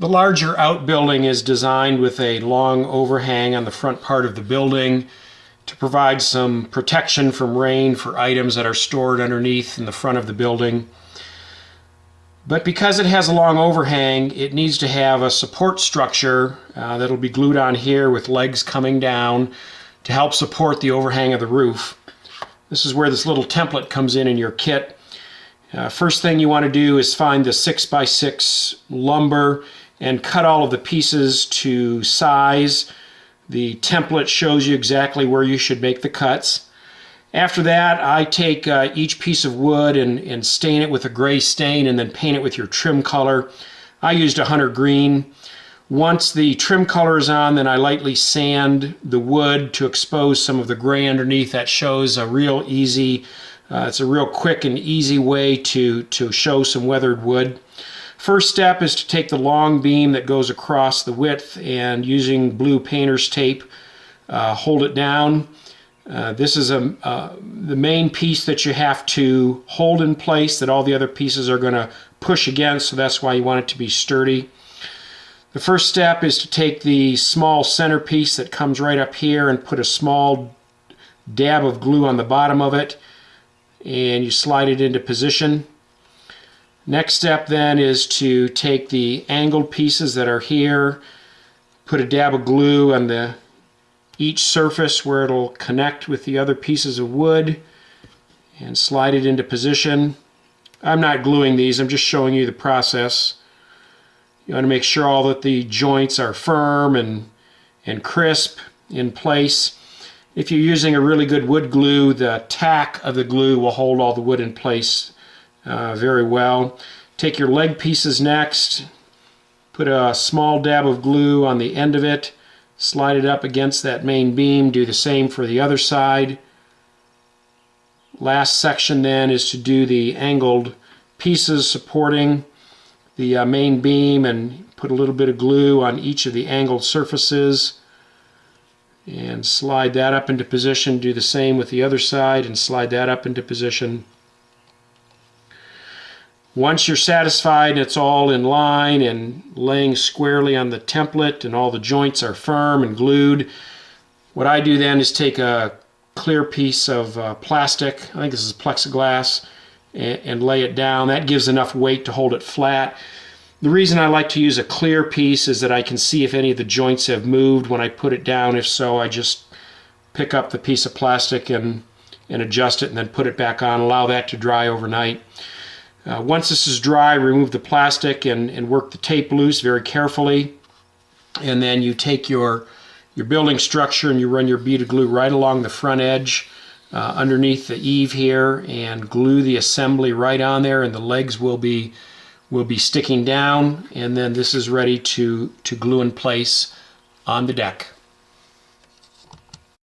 The larger outbuilding is designed with a long overhang on the front part of the building to provide some protection from rain for items that are stored underneath in the front of the building. But because it has a long overhang, it needs to have a support structure that'll be glued on here with legs coming down to help support the overhang of the roof. This is where this little template comes in your kit. First thing you want to do is find the 6x6 lumber and cut all of the pieces to size. The template shows you exactly where you should make the cuts. After that, I take each piece of wood and stain it with a gray stain and then paint it with your trim color. I used a Hunter Green. Once the trim color is on, then I lightly sand the wood to expose some of the gray underneath. That shows a real easy, it's a real quick and easy way to show some weathered wood. First step is to take the long beam that goes across the width and using blue painter's tape, hold it down. This is the main piece that you have to hold in place that all the other pieces are going to push against, so that's why you want it to be sturdy. The first step is to take the small centerpiece that comes right up here and put a small dab of glue on the bottom of it, and you slide it into position. Next step then is to take the angled pieces that are here, put a dab of glue on each surface where it'll connect with the other pieces of wood and slide it into position. I'm not gluing these, I'm just showing you the process. You want to make sure all that the joints are firm and crisp in place. If you're using a really good wood glue, the tack of the glue will hold all the wood in place very well. Take your leg pieces next, put a small dab of glue on the end of it, slide it up against that main beam, do the same for the other side. Last section then is to do the angled pieces supporting the main beam and put a little bit of glue on each of the angled surfaces and slide that up into position. Do the same with the other side and slide that up into position. Once you're satisfied it's all in line and laying squarely on the template and all the joints are firm and glued, what I do then is take a clear piece of plastic, I think this is plexiglass, and lay it down. That gives enough weight to hold it flat. The reason I like to use a clear piece is that I can see if any of the joints have moved when I put it down. If so, I just pick up the piece of plastic and adjust it and then put it back on, allow that to dry overnight. Once this is dry, remove the plastic and work the tape loose very carefully. And then you take your building structure and you run your bead of glue right along the front edge underneath the eave here and glue the assembly right on there, and the legs will be sticking down, and then this is ready to glue in place on the deck.